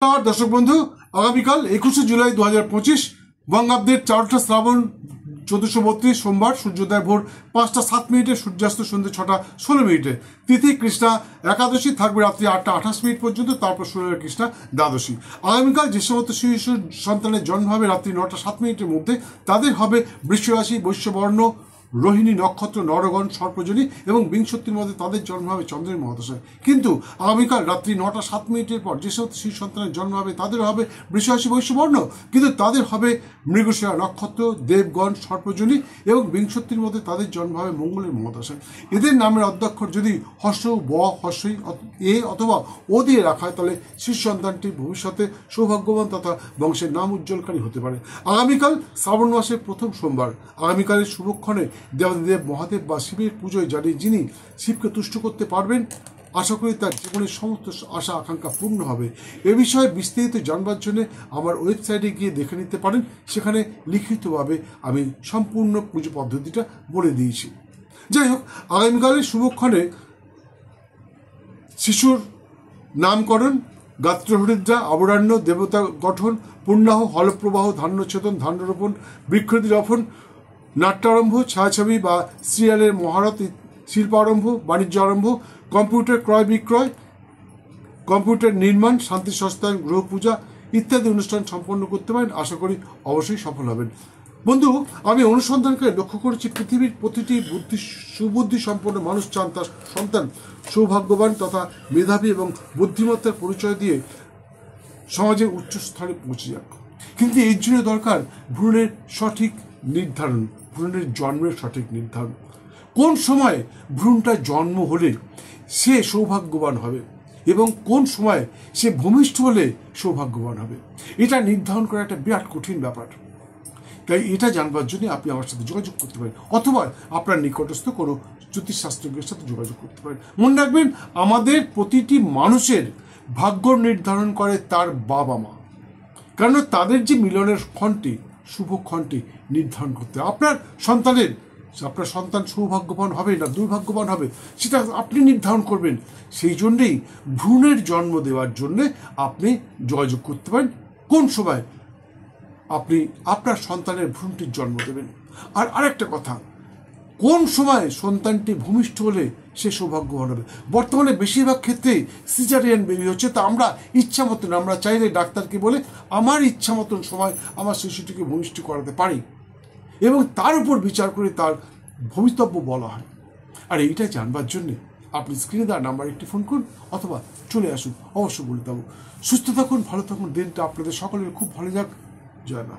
দর্শক বন্ধু, আগামীকাল 21শে জুলাই 2025 বঙ্গাব্দের 4টা শ্রাবণ 1432 সোমবার, সূর্যোদয় ভোর 5টা 7 মিনিটে, সূর্যাস্ত সন্ধ্যে 6টা 16 মিনিটে। তিথি কৃষ্ণা একাদশী, থাকবে রাত্রি 8টা 28 মিনিট পর্যন্ত, তারপর ষোলো কৃষ্ণা দ্বাদশী। আগামীকাল যে সমস্ত শিশু সন্তানের জন্ম হবে রাত্রি 9টা 7 মিনিটের মধ্যে, তাদের হবে বৃষ রাশি, বৈশ্যবর্ণ, রোহিণী নক্ষত্র, নরগণ, সর্পজনী এবং বিংশতির মধ্যে তাদের জন্ম হবে চন্দ্রের মহাদশায়। কিন্তু আগামীকাল রাত্রি 9টা 7 মিনিটের পর যে সমস্ত শিশু সন্তানের জন্ম হবে তাদের হবে বৃষরাশি, বৈশ্যবর্ণ, কিন্তু তাদের হবে মৃগশিরা নক্ষত্র, দেবগণ, সর্পজনী এবং বিংশতির মধ্যে তাদের জন্ম হবে মঙ্গলের মহাদশায়। এদের নামের অদ্যাক্ষর যদি হর্ষ, ব, হর্ষই, এ অথবা ও দিয়ে রাখা হয়, তাহলে শিশু সন্তানটি ভবিষ্যতে সৌভাগ্যবান তথা বংশের নাম উজ্জ্বলকারী হতে পারে। আগামীকাল শ্রাবণ মাসের প্রথম সোমবার। আগামীকালের শুভক্ষণে দেবাদিদেব মহাদেব বা শিবের পুজোয় যিনি শিবকে তুষ্ট করতে পারবেন, আশা করি তার জীবনের সমস্ত আশা আকাঙ্ক্ষা পূর্ণ হবে। এ বিষয়ে বিস্তারিত জানবার জন্য আমার ওয়েবসাইটে গিয়ে দেখে নিতে পারেন। সেখানে লিখিতভাবে আমি সম্পূর্ণ পুজো পদ্ধতিটা বলে দিয়েছি। যাই হোক, আগামীকালের শুভক্ষণে শিশুর নামকরণ, গাত্রহরিদ্রা, অবরাণ্য, দেবতা গঠন, পূর্ণাহ, হলপ্রবাহ, ধান্যচ্ছেদন, ধান্যরোপণ, বৃক্ষরোপণ রোপণ, নাট্যারম্ভ, ছায়াছবি বা সিরিয়ালের মহারত, শিল্পারম্ভ, বাণিজ্য আরম্ভ, কম্পিউটার ক্রয় বিক্রয়, কম্পিউটার নির্মাণ, শান্তি সস্তায়ন, গ্রহ পূজা ইত্যাদি অনুষ্ঠান সম্পন্ন করতে পারেন। আশা করি অবশ্যই সফল হবেন। বন্ধু, আমি অনুসন্ধান করে লক্ষ্য করেছি, পৃথিবীর প্রতিটি সুবুদ্ধি সম্পন্ন মানুষ চান তার সন্তান সৌভাগ্যবান তথা মেধাবী এবং বুদ্ধিমত্তার পরিচয় দিয়ে সমাজের উচ্চ স্তরে পৌঁছে যাক। কিন্তু এর জন্য দরকার ভ্রূণের সঠিক নির্ধারণ, ভ্রূণের জন্মের সঠিক নির্ধারণ। কোন সময় ভ্রূণটা জন্ম হলে সে সৌভাগ্যবান হবে এবং কোন সময় সে ভূমিষ্ঠ হলে সৌভাগ্যবান হবে, এটা নির্ধারণ করা একটা বিরাট কঠিন ব্যাপার। তাই এটা জানবার জন্য আপনি আমার সাথে যোগাযোগ করতে পারেন, অথবা আপনার নিকটস্থ কোনো জ্যোতিষশাস্ত্রজ্ঞের সাথে যোগাযোগ করতে পারেন। মনে রাখবেন, আমাদের প্রতিটি মানুষের ভাগ্য নির্ধারণ করে তার বাবা মা, কারণ তাদের যে মিলনের ক্ষণটি, শুভ ক্ষণটি নির্ধারণ করতে আপনার সন্তান সৌভাগ্যবান হবে না দুর্ভাগ্যবান হবে, সেটা আপনি নির্ধারণ করবেন। সেই জন্যেই ভ্রূণের জন্ম দেওয়ার জন্যে আপনি যোগাযোগ করতে পারেন কোন সময় আপনি আপনার সন্তানের ভ্রূণটির জন্ম দেবেন। আর আরেকটা কথা, কোন সময় সন্তানটি ভূমিষ্ঠ হলে সে সৌভাগ্যবান হবে। বর্তমানে বেশিরভাগ ক্ষেত্রেই সিজারিয়ান বেবি হচ্ছে, তা আমরা ইচ্ছা মতন, আমরা চাইলে ডাক্তারকে বলে আমার ইচ্ছা মতন সময় আমার শিশুটিকে ভূমিষ্ঠ করাতে পারি এবং তার উপর বিচার করে তার ভবিতব্য বলা হয়। আর এইটা জানবার জন্যে আপনি স্ক্রিনে দেওয়া নাম্বার একটি ফোন করুন অথবা চলে আসুন, অবশ্যই বলে দেবো। সুস্থ থাকুন, ভালো থাকুন, দিনটা আপনাদের সকলের খুব ভালো যাক। জয় মা।